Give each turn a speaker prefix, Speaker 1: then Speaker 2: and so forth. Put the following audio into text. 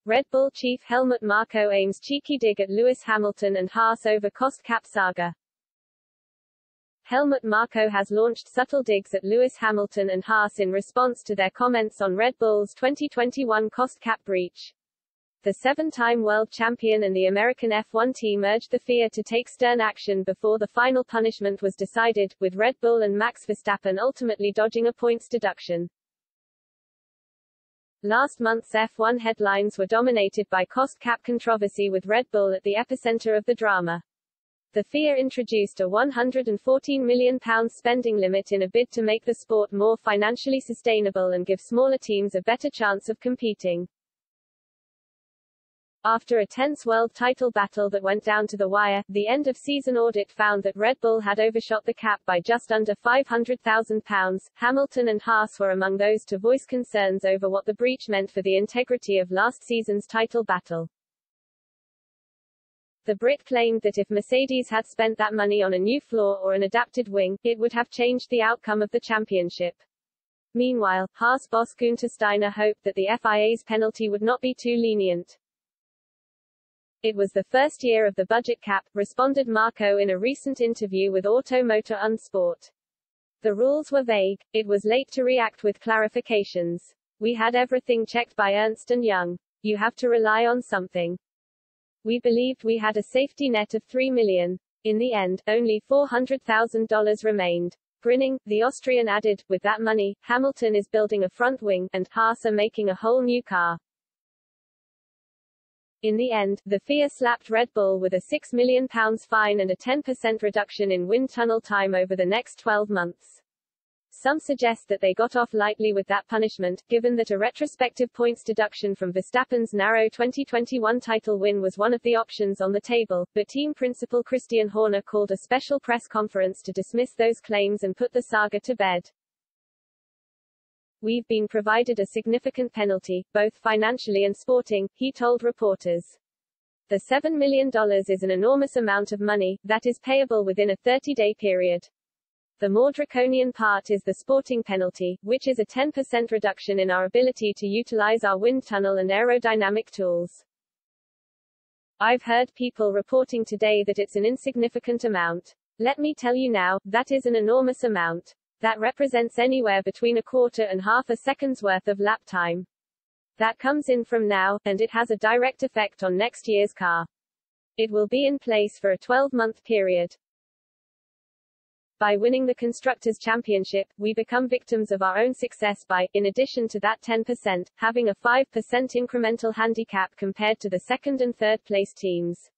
Speaker 1: Red Bull chief Helmut Marko aims cheeky dig at Lewis Hamilton and Haas over cost cap saga. Helmut Marko has launched subtle digs at Lewis Hamilton and Haas in response to their comments on Red Bull's 2021 cost cap breach. The seven-time world champion and the American F1 team urged the FIA to take stern action before the final punishment was decided, with Red Bull and Max Verstappen ultimately dodging a points deduction. Last month's F1 headlines were dominated by cost cap controversy, with Red Bull at the epicenter of the drama. The FIA introduced a £114 million spending limit in a bid to make the sport more financially sustainable and give smaller teams a better chance of competing. After a tense world title battle that went down to the wire, the end-of-season audit found that Red Bull had overshot the cap by just under £500,000. Hamilton and Haas were among those to voice concerns over what the breach meant for the integrity of last season's title battle. The Brit claimed that if Mercedes had spent that money on a new floor or an adapted wing, it would have changed the outcome of the championship. Meanwhile, Haas boss Günther Steiner hoped that the FIA's penalty would not be too lenient. It was the first year of the budget cap, responded Marko in a recent interview with Automotor und Sport. The rules were vague. It was late to react with clarifications. We had everything checked by Ernst & Young. You have to rely on something. We believed we had a safety net of $3 million. In the end, only $400,000 remained. Grinning, the Austrian added, with that money, Hamilton is building a front wing, and Haas are making a whole new car. In the end, the FIA slapped Red Bull with a £6 million fine and a 10% reduction in wind tunnel time over the next 12 months. Some suggest that they got off lightly with that punishment, given that a retrospective points deduction from Verstappen's narrow 2021 title win was one of the options on the table, but team principal Christian Horner called a special press conference to dismiss those claims and put the saga to bed. We've been provided a significant penalty, both financially and sporting, he told reporters. The $7 million is an enormous amount of money, that is payable within a 30-day period. The more draconian part is the sporting penalty, which is a 10% reduction in our ability to utilize our wind tunnel and aerodynamic tools. I've heard people reporting today that it's an insignificant amount. Let me tell you now, that is an enormous amount. That represents anywhere between a quarter and half a second's worth of lap time. That comes in from now, and it has a direct effect on next year's car. It will be in place for a 12-month period. By winning the Constructors' Championship, we become victims of our own success by, in addition to that 10%, having a 5% incremental handicap compared to the second and third place teams.